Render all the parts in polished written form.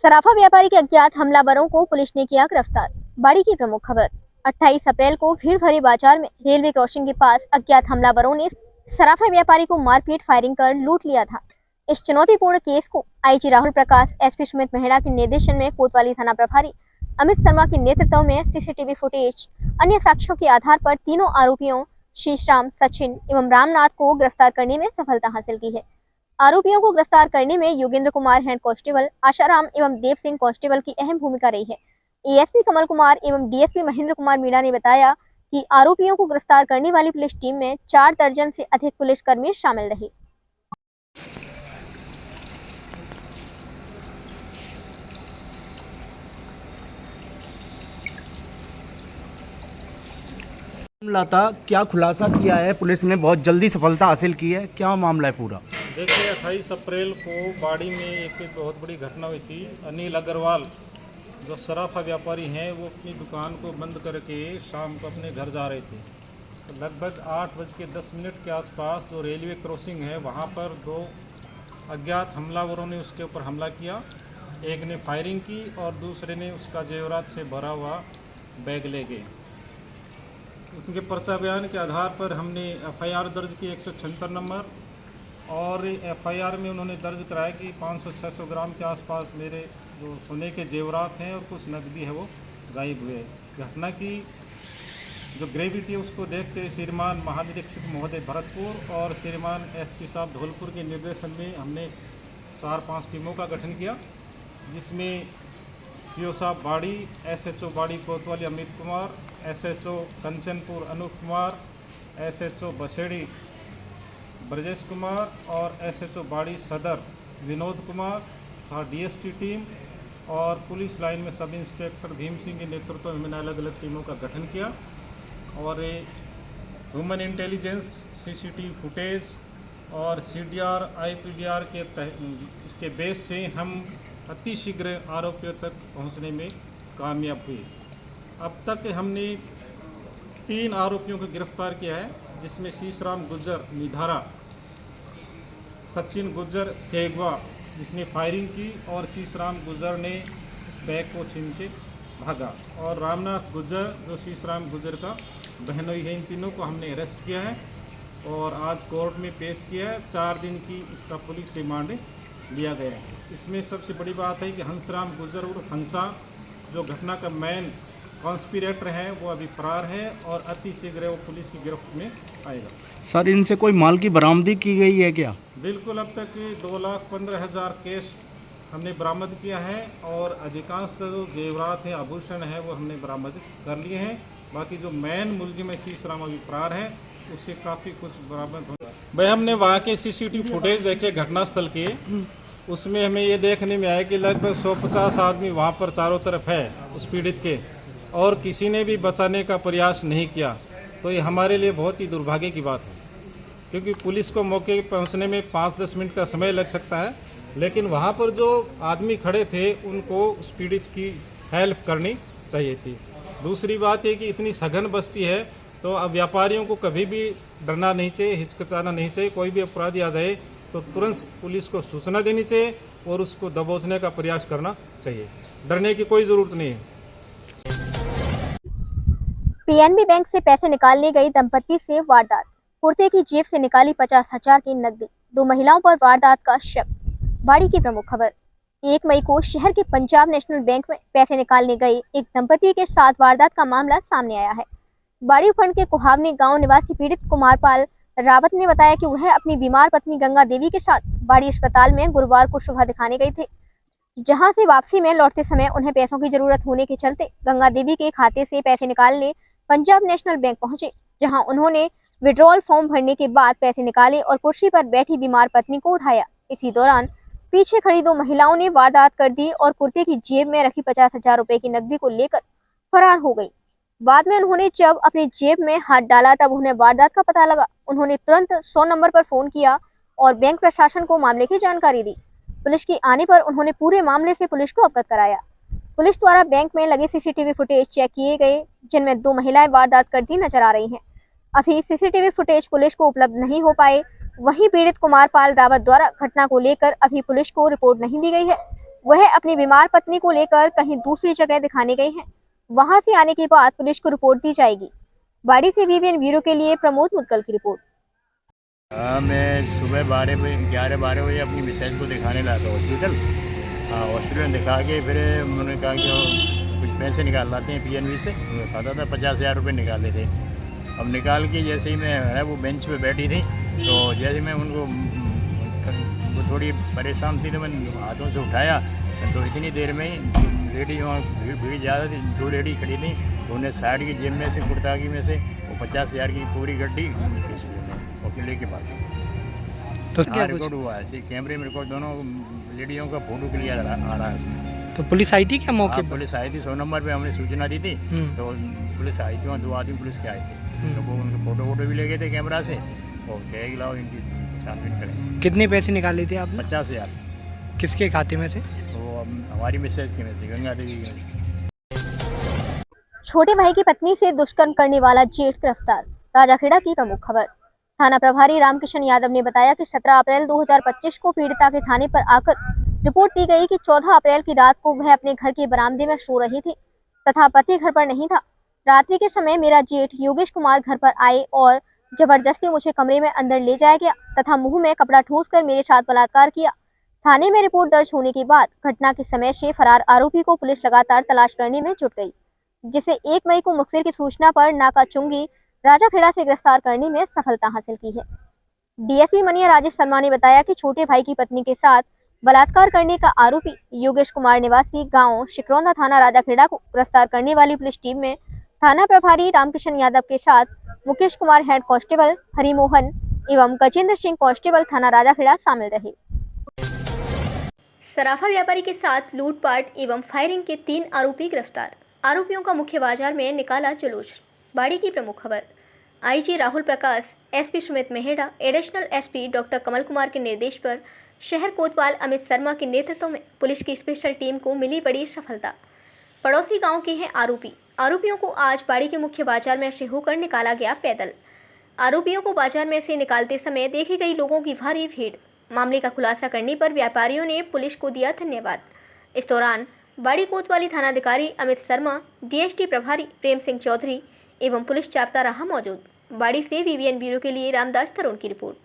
सराफा व्यापारी के अज्ञात हमलावरों को पुलिस ने किया गिरफ्तार। बाड़ी की प्रमुख खबर। 28 अप्रैल को भीड़ भरे बाजार में रेलवे क्रॉसिंग के पास अज्ञात हमलावरों ने सराफा व्यापारी को मारपीट फायरिंग कर लूट लिया था। इस चुनौतीपूर्ण केस को आईजी राहुल प्रकाश, एसपी सुमित मेहरा के निर्देशन में कोतवाली थाना प्रभारी अमित शर्मा के नेतृत्व में सीसीटीवी फुटेज, अन्य साक्ष्यों के आधार पर तीनों आरोपियों शीशराम, सचिन एवं रामनाथ को गिरफ्तार करने में सफलता हासिल की है। आरोपियों को गिरफ्तार करने में योगेंद्र कुमार हेड कांस्टेबल, आशाराम एवं देव सिंह कांस्टेबल की अहम भूमिका रही है। एएसपी कमल कुमार एवं डीएसपी महेंद्र कुमार मीणा ने बताया कि आरोपियों को गिरफ्तार करने वाली पुलिस टीम में 4 दर्जन से अधिक पुलिसकर्मी शामिल रहे। मामला था, क्या खुलासा किया है पुलिस ने? बहुत जल्दी सफलता हासिल की है, क्या मामला है पूरा? देखिए 28 अप्रैल को बाड़ी में एक बहुत बड़ी घटना हुई थी। अनिल अग्रवाल जो सराफा व्यापारी हैं वो अपनी दुकान को बंद करके शाम को अपने घर जा रहे थे। तो लगभग 8:10 के आसपास जो रेलवे क्रॉसिंग है वहाँ पर 2 अज्ञात हमलावरों ने उसके ऊपर हमला किया। एक ने फायरिंग की और दूसरे ने उसका जेवरात से भरा हुआ बैग ले गए। उनके पर्चा बयान के आधार पर हमने एफआईआर दर्ज की 176 नंबर, और एफआईआर में उन्होंने दर्ज कराया कि 500-600 ग्राम के आसपास मेरे जो सोने के जेवरात हैं और कुछ नकदी है वो गायब हुए। इस घटना की जो ग्रेविटी है उसको देखते श्रीमान महानिरीक्षक महोदय भरतपुर और श्रीमान एसपी साहब धौलपुर के निर्देशन में हमने 4-5 टीमों का गठन किया, जिसमें सीओ साहब बाड़ी, एसएचओ बाड़ी कोतवाली अमित कुमार, एसएचओ कंचनपुर अनूप कुमार, एसएचओ बसेड़ी ब्रजेश कुमार और एसएचओ बाड़ी सदर विनोद कुमार और डीएसटी टीम और पुलिस लाइन में सब इंस्पेक्टर भीम सिंह के नेतृत्व में मैंने अलग अलग टीमों का गठन किया। और ह्यूमन इंटेलिजेंस, सीसीटीवी फुटेज और सीडीआर आईपीडीआर के इसके बेस से हम अतिशीघ्र आरोपियों तक पहुंचने में कामयाब हुए। अब तक हमने 3 आरोपियों को गिरफ्तार किया है, जिसमें शीशराम गुज्जर निधारा, सचिन गुज्जर सेगवा जिसने फायरिंग की और शीशराम गुज्जर ने इस बैग को छीन के भागा, और रामनाथ गुज्जर जो शीशराम गुज्जर का बहनोई है। इन तीनों को हमने अरेस्ट किया है और आज कोर्ट में पेश किया है। 4 दिन की इसका पुलिस रिमांड लिया गया है। इसमें सबसे बड़ी बात है कि हंसराम गुज्जर उर्फ हंसा जो घटना का मेन कॉन्स्पिरेटर है वो अभी फरार है और अतिशीघ्र वो पुलिस की गिरफ्त में आएगा। सर, इनसे कोई माल की बरामदी की गई है क्या? बिल्कुल, अब तक 2,15,000 कैश हमने बरामद किया है और अधिकांश जो जेवरात है, आभूषण है वो हमने बरामद कर लिए हैं। बाकी जो मेन मुलजिम है शीशराम अभी फरार है, उससे काफ़ी कुछ बरामद होगा। भाई हमने वहाँ के सीसीटीवी फुटेज देखे घटनास्थल के, उसमें हमें ये देखने में आया कि लगभग 150 आदमी वहाँ पर चारों तरफ है उस पीड़ित के, और किसी ने भी बचाने का प्रयास नहीं किया। तो ये हमारे लिए बहुत ही दुर्भाग्य की बात है, क्योंकि पुलिस को मौके पर पहुँचने में 5-10 मिनट का समय लग सकता है, लेकिन वहाँ पर जो आदमी खड़े थे उनको उस पीड़ित की हेल्प करनी चाहिए थी। दूसरी बात ये कि इतनी सघन बस्ती है, तो अब व्यापारियों को कभी भी डरना नहीं चाहिए, हिचकिचाना नहीं चाहिए। कोई भी अपराधी आ जाए तो तुरंत पुलिस को सूचना देनी चाहिए और उसको दबोचने का प्रयास करना चाहिए। डरने की कोई ज़रूरत नहीं है। पीएनबी बैंक से पैसे निकालने गई दंपति से वारदात। कुर्ते की जेब से निकाली 50,000 की नकदी। 2 महिलाओं पर वारदात का शक। बाड़ी की प्रमुख खबर। 1 मई को शहर के पंजाब नेशनल बैंक में पैसे निकालने गए एक दंपति के साथ वारदात का मामला सामने आया है। बाड़ी उपखंड के कुहावनी गांव निवासी पीड़ित कुमारपाल रावत ने बताया कि वह अपनी बीमार पत्नी गंगा देवी के साथ बाड़ी अस्पताल में गुरुवार को सुबह दिखाने गए थे, जहां से वापसी में लौटते समय उन्हें पैसों की जरूरत होने के चलते गंगा देवी के खाते से पैसे निकालने पंजाब नेशनल बैंक पहुंचे, जहां उन्होंने विड्रॉल फॉर्म भरने के बाद पैसे निकाले और कुर्सी पर बैठी बीमार पत्नी को उठाया। इसी दौरान पीछे खड़ी 2 महिलाओं ने वारदात कर दी और कुर्ते की जेब में रखी 50,000 रुपए की नकदी को लेकर फरार हो गई। बाद में उन्होंने जब अपनी जेब में हाथ डाला तब उन्हें वारदात का पता लगा। उन्होंने तुरंत 100 नंबर पर फोन किया और बैंक प्रशासन को मामले की जानकारी दी। पुलिस के आने पर उन्होंने पूरे मामले से पुलिस को अवगत कराया। पुलिस द्वारा बैंक में लगे सीसीटीवी फुटेज चेक किए गए, जिनमें 2 महिलाएं वारदात करती नजर आ रही हैं। अभी सीसीटीवी फुटेज पुलिस को उपलब्ध नहीं हो पाए। वहीं पीड़ित कुमारपाल रावत द्वारा घटना को लेकर अभी पुलिस को रिपोर्ट नहीं दी गई है, वह अपनी बीमार पत्नी को लेकर कहीं दूसरी जगह दिखाने गए हैं। वहां से आने के बाद पुलिस को रिपोर्ट दी जाएगी। बाड़ी से वीवीएन ब्यूरो के लिए प्रमोद मुद्गल की रिपोर्ट। हाँ, मैं सुबह 11-12 बजे अपनी मिसेज को दिखाने लाया था हॉस्पिटल। हॉस्पिटल में दिखा के फिर उन्होंने कहा कि कुछ पैसे निकाल लाते हैं पीएनबी से। उन्होंने खाता था 50,000 रुपये निकाले थे। अब निकाल के जैसे ही मैं वो बेंच पे बैठी थी, तो जैसे मैं उनको वो थोड़ी परेशान थी, तो मैंने हाथों से उठाया तो इतनी देर में ही लेडी वहाँ भीड़ ज़्यादा थी, 2 लेडी खड़ी थी, तो उन्हें साइड की जेब में से कुर्तागी में से वो 50,000 की पूरी गड्डी खींच ली उन्होंने और लेके भाग गए। तो क्या रिकॉर्ड हुआ है, कैमरे में रिकॉर्ड, दोनों लेडियों का फोटो क्लियर आ रहा है उसमें। तो पुलिस आई थी क्या मौके पर? पुलिस आई थी, 100 नंबर पे हमने सूचना दी थी, तो पुलिस आई थी, वहाँ 2 आदमी पुलिस के आए थे, तो वो उनके फोटो भी ले गए थे कैमरा से और कहे कि लाओ इनकी छानबीन करें। कितने पैसे निकाले थे आपने? 50,000। किसके खाते में से? वो हमारी मिसेज के में से, गंगा देवी के में से। छोटे भाई की पत्नी से दुष्कर्म करने वाला जेठ गिरफ्तार। राजाखेड़ा की प्रमुख खबर। थाना प्रभारी रामकिशन यादव ने बताया कि 17 अप्रैल 2025 को पीड़िता के थाने पर आकर रिपोर्ट दी गई कि 14 अप्रैल की रात को वह अपने घर के बरामदे में सो रही थी तथा पति घर पर नहीं था। रात्रि के समय मेरा जेठ योगेश कुमार घर पर आए और जबरदस्ती मुझे कमरे में अंदर ले जाया गया तथा मुंह में कपड़ा ठूंसकर मेरे साथ बलात्कार किया। थाने में रिपोर्ट दर्ज होने के बाद घटना के समय से फरार आरोपी को पुलिस लगातार तलाश करने में जुट गई, जिसे 1 मई को मुखबिर की सूचना पर नाका चुंगी राजाखेड़ा से गिरफ्तार करने में सफलता हासिल की है। डीएसपी मनिया राजेश शर्मा ने बताया कि छोटे भाई की पत्नी के साथ बलात्कार करने का आरोपी योगेश कुमार निवासी गांव शिकरौंदा थाना राजाखेड़ा को गिरफ्तार करने वाली पुलिस टीम में थाना प्रभारी रामकिशन यादव के साथ मुकेश कुमार हेड कांस्टेबल हरिमोहन एवं गजेंद्र सिंह कांस्टेबल थाना राजाखेड़ा शामिल रहे। सराफा व्यापारी के साथ लूटपाट एवं फायरिंग के 3 आरोपी गिरफ्तार। आरोपियों का मुख्य बाजार में निकाला जुलूस। बाड़ी की प्रमुख खबर। IG Rahul Prakash, SP Sumit Mehra, additional SP doctor Kamal Kumar के निर्देश पर शहर कोतवाल अमित शर्मा के नेतृत्व में पुलिस की स्पेशल टीम को मिली बड़ी सफलता। पड़ोसी गांव के हैं आरोपी। आरोपियों को आज बाड़ी के मुख्य बाजार में से होकर निकाला गया पैदल। आरोपियों को बाजार में से निकालते समय देखी गई लोगों की भारी भीड़। मामले का खुलासा करने पर व्यापारियों ने पुलिस को दिया धन्यवाद। इस दौरान बाड़ी कोतवाली थानाधिकारी अमित शर्मा, डीएसटी प्रभारी प्रेम सिंह चौधरी एवं पुलिस चाप्ता रहा मौजूद। बाड़ी से वीवीएन ब्यूरो के लिए रामदास तरुण की रिपोर्ट।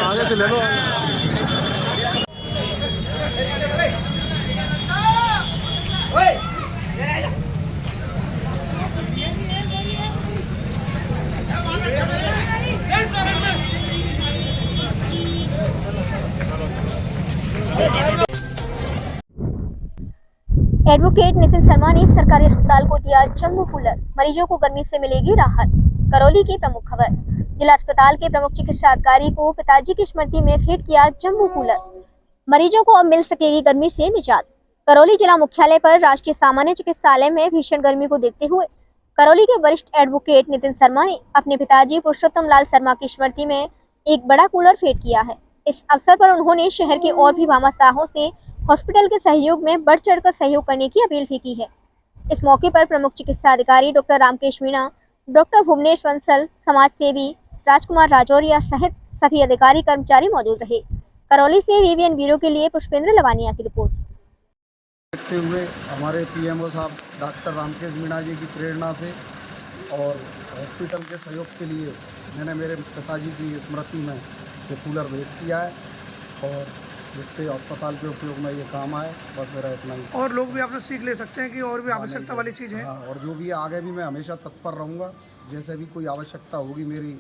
आगे से ले लो। एडवोकेट नितिन शर्मा ने सरकारी अस्पताल को दिया जम्बो कूलर। मरीजों को गर्मी से मिलेगी राहत। करौली की प्रमुख खबर। जिला अस्पताल के प्रमुख चिकित्सा अधिकारी को पिताजी की स्मृति में फिट किया जम्बो कूलर। मरीजों को अब मिल सकेगी गर्मी से निजात। करौली जिला मुख्यालय पर राजकीय सामान्य चिकित्सालय में भीषण गर्मी को देखते हुए करौली के वरिष्ठ एडवोकेट नितिन शर्मा ने अपने पिताजी पुरुषोत्तम लाल शर्मा की स्मृति में एक बड़ा कूलर फिट किया है। इस अवसर पर उन्होंने शहर के और भी भामाशाहों से हॉस्पिटल के सहयोग में बढ़ चढ़कर सहयोग करने की अपील भी की है। इस मौके पर प्रमुख चिकित्सा अधिकारी डॉक्टर रामकेश मीणा, डॉक्टर भुवनेश बंसल, समाज सेवी राजकुमार राजौरिया सहित सभी अधिकारी कर्मचारी मौजूद रहे। करौली से वीवीएन ब्यूरो के लिए पुष्पेंद्र लवानिया की रिपोर्ट। देखते हुए हमारे पीएमओ साहब डॉक्टर रामकेश मीणा जी की प्रेरणा से और हॉस्पिटल के सहयोग के लिए मैंने मेरे पिताजी की स्मृति में ये कूलर भेंट किया है और जिससे अस्पताल के उपयोग में ये काम आए। बस मेरा इतना ही। और लोग भी आपसे सीख ले सकते हैं कि और भी आवश्यकता वाली चीज़ है। हाँ, और जो भी आगे भी मैं हमेशा तत्पर रहूँगा। जैसे भी कोई आवश्यकता होगी मेरी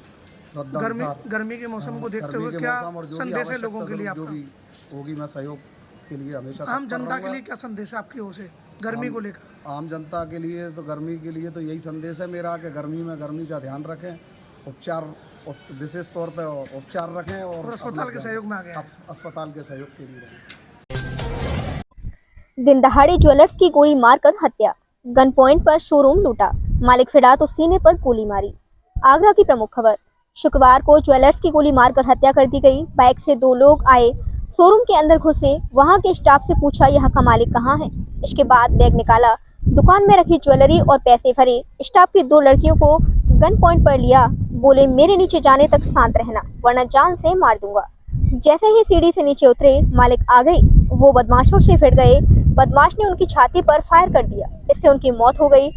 श्रद्धा अनुसार, गर्मी के मौसम को देखते हुए क्या संदेश है लोगों के लिए आपका? जो भी होगी मैं सहयोग के लिए हमेशा आम जनता के लिए क्या संदेश है आपकी ओर से गर्मी को लेकर? आम जनता के लिए तो गर्मी के लिए तो यही संदेश है मेरा कि गर्मी में गर्मी का ध्यान रखें, उपचार विशेष तौर पर उपचार रखें और अस्पताल के सहयोग में आ गए। अस्पताल के सहयोग के लिए दिन दहाड़े ज्वेलर्स की गोली मारकर हत्या। गन पॉइंट पर शोरूम लूटा, मालिक फिरा तो सीने पर गोली मारी। आगरा की प्रमुख खबर। शुक्रवार को ज्वेलर्स की गोली मारकर हत्या कर दी गई। बाइक से 2 लोग आए शोरूम के अंदर घुसे, वहां के स्टाफ से पूछा यहाँ का मालिक कहाँ है। इसके बाद बैग निकाला, दुकान में रखी ज्वेलरी और पैसे भरे, स्टाफ की 2 लड़कियों को गन पॉइंट पर लिया, बोले मेरे नीचे जाने तक शांत रहना वरना जान से मार दूंगा। जैसे ही सीढ़ी से नीचे उतरे, मालिक आ गए, वो बदमाशों से भिड़ गए। बदमाश ने उनकी छाती पर फायर कर दिया, इससे उनकी मौत हो गई।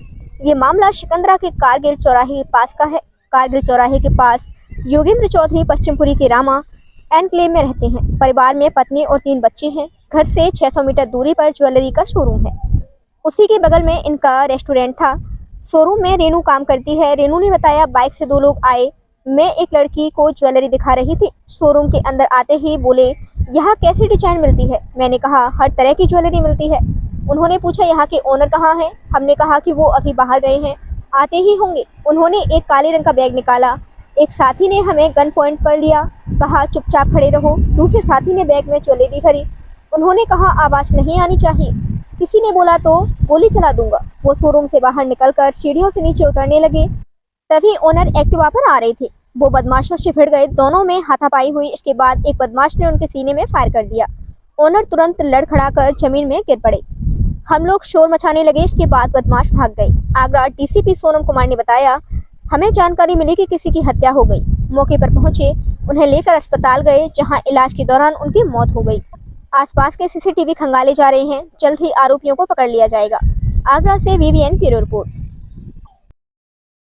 ये मामला सिकंदरा के कारगिल चौराहे के पास का है। कारगिल चौराहे के पास योगेंद्र चौधरी पश्चिमपुरी के रामा एनक्लेव में रहते हैं। परिवार में पत्नी और 3 बच्चे हैं। घर से 600 मीटर दूरी पर ज्वेलरी का शोरूम है। उसी के बगल में इनका रेस्टोरेंट था। शोरूम में रेनू काम करती है। रेनू ने बताया बाइक से 2 लोग आए, मैं एक लड़की को ज्वेलरी दिखा रही थी। शोरूम के अंदर आते ही बोले यहाँ कैसी डिजाइन मिलती है। मैंने कहा हर तरह की ज्वेलरी मिलती है। उन्होंने पूछा यहाँ के ओनर कहाँ हैं। हमने कहा कि वो अभी बाहर गए हैं, आते ही होंगे। उन्होंने एक काले रंग का बैग निकाला। एक साथी ने हमें गन पॉइंट पर लिया, कहा चुपचाप खड़े रहो। दूसरे साथी ने बैग में ज्वेलरी भरी। उन्होंने कहा आवाज नहीं आनी चाहिए, किसी ने बोला तो गोली चला दूंगा। वो शोरूम से बाहर निकलकर सीढ़ियों से नीचे उतरने लगे, तभी ओनर एक्टिवा पर आ रहे थे। वो बदमाशों से भिड़ गए, दोनों में हाथापाई हुई। इसके बाद एक बदमाश ने उनके सीने में फायर कर दिया। ओनर तुरंत लड़खड़ाकर जमीन में गिर पड़े। हम लोग शोर मचाने लगे। इसके बाद बदमाश भाग गए। आगरा डीसीपी सोनम कुमार ने बताया हमें जानकारी मिली कि किसी की हत्या हो गई। मौके पर पहुंचे, उन्हें लेकर अस्पताल गए, जहां इलाज के दौरान उनकी मौत हो गई। आसपास के सीसीटीवी खंगाले जा रहे हैं, जल्द ही आरोपियों को पकड़ लिया जाएगा। आगरा से वीवीएन ब्यूरो रिपोर्ट।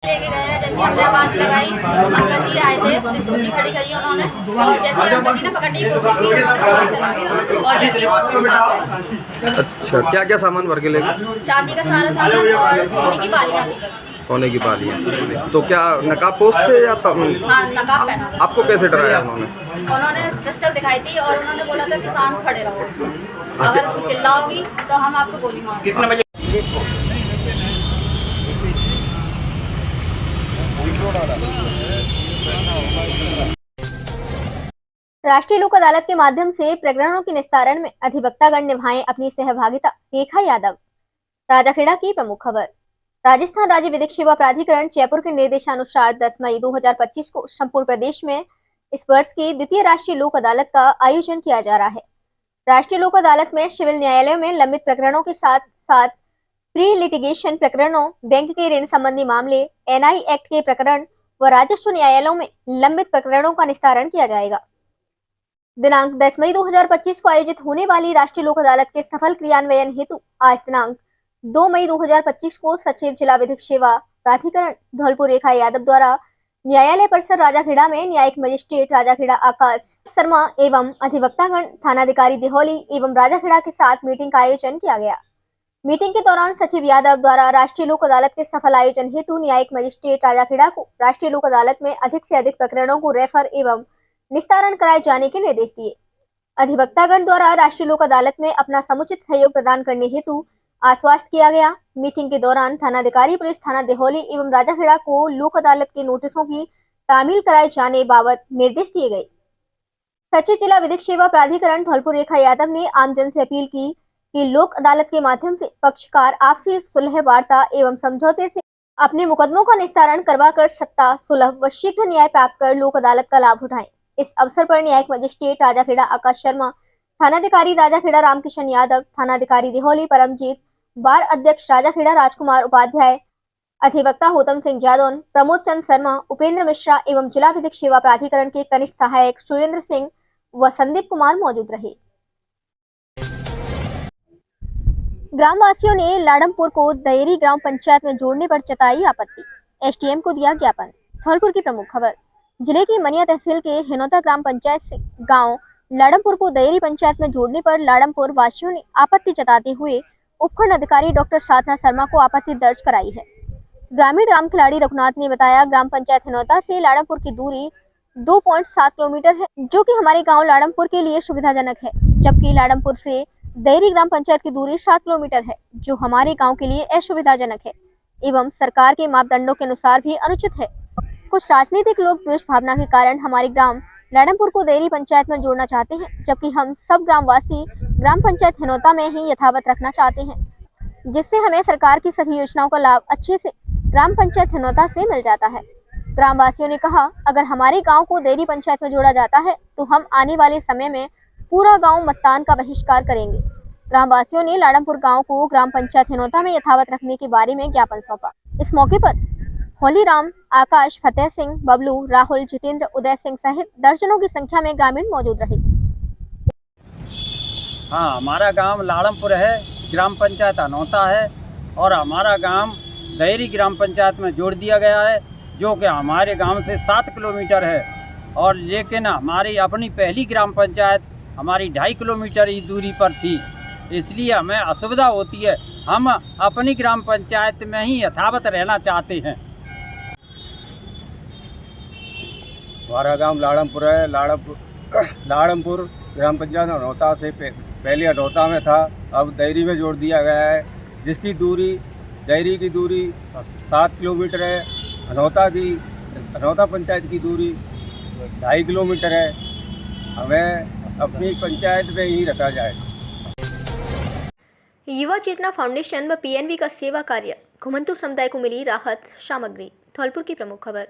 लेके गए हैं, जैसे हमने आवाज लगाई, अंकल जी आए थे, स्कूटी खड़ी करी उन्होंने, और जैसे अंकल जी ने पकड़ने की कोशिश की उन्होंने गोली चला दिया। और जैसे अच्छा, क्या क्या सामान भर के ले गए? चांदी का सारा सामान और सोने की बालियां थी। सोने की बालियां। तो क्या नकाब पोश थे या हाँ, नकाब पहना। आपको कैसे डराया उन्होंने? उन्होंने पिस्टल दिखाई थी और उन्होंने बोला था कि शांत खड़े रहो, अगर कुछ चिल्लाओगी तो हम आपको गोली मारेंगे। राष्ट्रीय लोक अदालत के माध्यम से प्रकरणों के निस्तारण में अधिवक्तागण निभाएं अपनी सहभागिता। रेखा यादव। राजाखेड़ा की प्रमुख खबर। राजस्थान राज्य विधिक सेवा प्राधिकरण जयपुर के निर्देशानुसार 10 मई 2025 को संपूर्ण प्रदेश में इस वर्ष की द्वितीय राष्ट्रीय लोक अदालत का आयोजन किया जा रहा है। राष्ट्रीय लोक अदालत में सिविल न्यायालयों में लंबित प्रकरणों के साथ साथ प्री लिटिगेशन प्रकरणों, बैंक के ऋण संबंधी मामले, एनआई एक्ट के प्रकरण व राजस्व न्यायालयों में लंबित प्रकरणों का निस्तारण किया जाएगा। दिनांक 10 मई 2025 को आयोजित होने वाली राष्ट्रीय लोक अदालत के सफल क्रियान्वयन हेतु आज दिनांक 2 मई 2025 को सचिव जिला विधिक सेवा प्राधिकरण धौलपुर रेखा यादव द्वारा न्यायालय परिसर राजाखेड़ा में न्यायिक मजिस्ट्रेट राजाखेड़ा आकाश शर्मा एवं अधिवक्तागण थानाधिकारी दिहौली एवं राजाखेड़ा के साथ मीटिंग का आयोजन किया गया। मीटिंग के दौरान सचिव यादव द्वारा राष्ट्रीय लोक अदालत के सफल आयोजन हेतु न्यायिक मजिस्ट्रेट राजाखेड़ा को राष्ट्रीय लोक अदालत में अधिक से अधिक प्रकरणों को रेफर एवं निस्तारण कराए जाने के निर्देश दिए। अधिवक्तागण द्वारा राष्ट्रीय लोक अदालत में अपना समुचित सहयोग प्रदान करने हेतु आश्वस्त किया गया। मीटिंग के दौरान थानाधिकारी पुलिस थाना दिहौली एवं राजाखेड़ा को लोक अदालत के नोटिसों की तामील कराए जाने बाबत निर्देश दिए गए। सचिव जिला विधिक सेवा प्राधिकरण धौलपुर रेखा यादव ने आमजन से अपील की कि लोक अदालत के माध्यम से पक्षकार आपसी सुलह वार्ता एवं समझौते से अपने मुकदमों का निस्तारण करवाकर सत्ता, सुलभ व शीघ्र न्याय प्राप्त कर लोक अदालत का लाभ उठाएं। इस अवसर पर न्यायिक मजिस्ट्रेट राजाखेड़ा आकाश शर्मा, थानाधिकारी राजाखेड़ा रामकिशन यादव, थानाधिकारी दिहौली परमजीत, बार अध्यक्ष राजाखेड़ा राजकुमार उपाध्याय, अधिवक्ता होतम सिंह जादौन, प्रमोद चंद शर्मा, उपेंद्र मिश्रा एवं जिला विधिक सेवा प्राधिकरण के कनिष्ठ सहायक सुरेंद्र सिंह व संदीप कुमार मौजूद रहे। ग्रामवासियों ने लाडमपुर को दयरी ग्राम पंचायत में जोड़ने पर जताई आपत्ति। एसडीएम को दिया ज्ञापन। धौलपुर की प्रमुख खबर। जिले की मनिया तहसील के हिनौता ग्राम पंचायत से गांव लाडमपुर को दयरी पंचायत में जोड़ने पर लाडमपुर वासियों ने आपत्ति जताते हुए उपखंड अधिकारी डॉक्टर साधना शर्मा को आपत्ति दर्ज कराई है। ग्रामीण राम खिलाड़ी रघुनाथ ने बताया ग्राम पंचायत हिनौता से लाडमपुर की दूरी 2.7 किलोमीटर है, जो कि हमारे गांव लाडमपुर के लिए सुविधाजनक है, जबकि लाडमपुर से दयरी ग्राम पंचायत की दूरी 7 किलोमीटर है, जो हमारे गांव के लिए असुविधाजनक है एवं सरकार के मापदंडों के अनुसार भी अनुचित है। कुछ राजनीतिक लोग द्वेष भावना के कारण हमारे ग्राम लाडमपुर को दयरी पंचायत में जोड़ना चाहते हैं, जबकि हम सब ग्रामवासी ग्राम पंचायत हिनौता में ही यथावत रखना चाहते हैं, जिससे हमें सरकार की सभी योजनाओं का लाभ अच्छे से ग्राम पंचायत हिनौता से मिल जाता है। ग्रामवासियों ने कहा अगर हमारे गांव को दयरी पंचायत में जोड़ा जाता है तो हम आने वाले समय में पूरा गांव मतदान का बहिष्कार करेंगे। ग्रामवासियों ने लाड़मपुर गांव को ग्राम पंचायत हिनौता में यथावत रखने के बारे में ज्ञापन सौंपा। इस मौके पर होलीराम, आकाश, फतेह सिंह, बबलू, राहुल, जितेंद्र, उदय सिंह सहित दर्जनों की संख्या में ग्रामीण मौजूद रहे। हाँ, हमारा गांव लाड़मपुर है, ग्राम पंचायत अनौता है और हमारा गांव दहरी ग्राम पंचायत में जोड़ दिया गया है, जो कि हमारे गांव से 7 किलोमीटर है। और लेकिन हमारी अपनी पहली ग्राम पंचायत हमारी 2.5 किलोमीटर की दूरी पर थी, इसलिए हमें असुविधा होती है। हम अपनी ग्राम पंचायत में ही यथावत रहना चाहते हैं। हमारा गांव लाड़मपुर है। लाड़मपुर ग्राम पंचायत अनौता से पहले अनौता में था, अब दहरी में जोड़ दिया गया है, जिसकी दूरी दहरी की दूरी 7 किलोमीटर है, अनौता पंचायत की दूरी 2.5 किलोमीटर है। हमें अपनी पंचायत में ही रखा जाए। युवा चेतना फाउंडेशन व पीएनबी का सेवा कार्य, घुमंतु समुदाय को मिली राहत सामग्री। धौलपुर की प्रमुख खबर।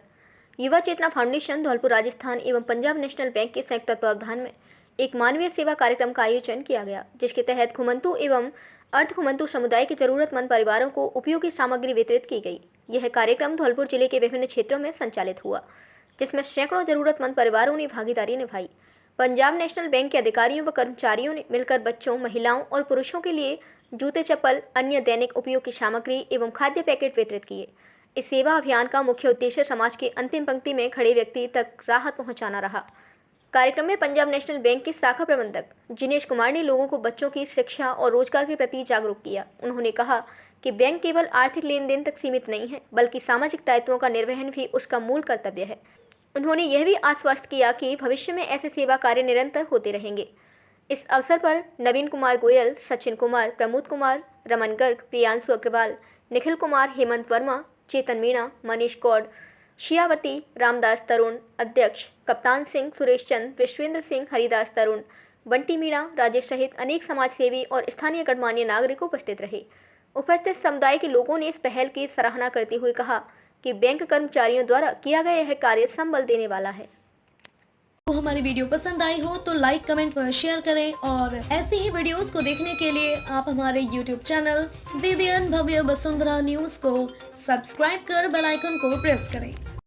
युवा चेतना फाउंडेशन धौलपुर राजस्थान एवं पंजाब नेशनल बैंक के संयुक्त तत्वावधान में एक मानवीय सेवा कार्यक्रम का आयोजन किया गया, जिसके तहत घुमंतु एवं अर्ध घुमंतु समुदाय के जरूरतमंद परिवारों को उपयोगी सामग्री वितरित की गई। यह कार्यक्रम धौलपुर जिले के विभिन्न क्षेत्रों में संचालित हुआ, जिसमें सैकड़ों जरूरतमंद परिवारों ने भागीदारी निभाई। पंजाब नेशनल बैंक के अधिकारियों व कर्मचारियों ने मिलकर बच्चों, महिलाओं और पुरुषों के लिए जूते, चप्पल, अन्य दैनिक उपयोग की सामग्री एवं खाद्य पैकेट वितरित किए। इस सेवा अभियान का मुख्य उद्देश्य समाज के अंतिम पंक्ति में खड़े व्यक्ति तक राहत पहुंचाना रहा। कार्यक्रम में पंजाब नेशनल बैंक के शाखा प्रबंधक जिनेश कुमार ने लोगों को बच्चों की शिक्षा और रोजगार के प्रति जागरूक किया। उन्होंने कहा कि बैंक केवल आर्थिक लेन देन तक सीमित नहीं है, बल्कि सामाजिक दायित्वों का निर्वहन भी उसका मूल कर्तव्य है। उन्होंने यह भी आश्वस्त किया कि भविष्य में ऐसे सेवा कार्य निरंतर होते रहेंगे। इस अवसर पर नवीन कुमार गोयल, सचिन कुमार, प्रमोद कुमार, रमन गर्ग, प्रियांशु अग्रवाल, निखिल कुमार, हेमंत वर्मा, चेतन मीणा, मनीष गौड़, शियावती, रामदास तरुण, अध्यक्ष कप्तान सिंह, सुरेश चंद, विश्वेंद्र सिंह, हरिदास तरुण, बंटी मीणा, राजेश सहित अनेक समाजसेवी और स्थानीय गणमान्य नागरिक उपस्थित रहे। उपस्थित समुदाय के लोगों ने इस पहल की सराहना करते हुए कहा कि बैंक कर्मचारियों द्वारा किया गया यह कार्य संबल देने वाला है। तो हमारी वीडियो पसंद आई हो तो लाइक, कमेंट व शेयर करें और ऐसे ही वीडियोस को देखने के लिए आप हमारे YouTube चैनल BBN भव्य वसुंधरा न्यूज को सब्सक्राइब कर बेल आइकन को प्रेस करें।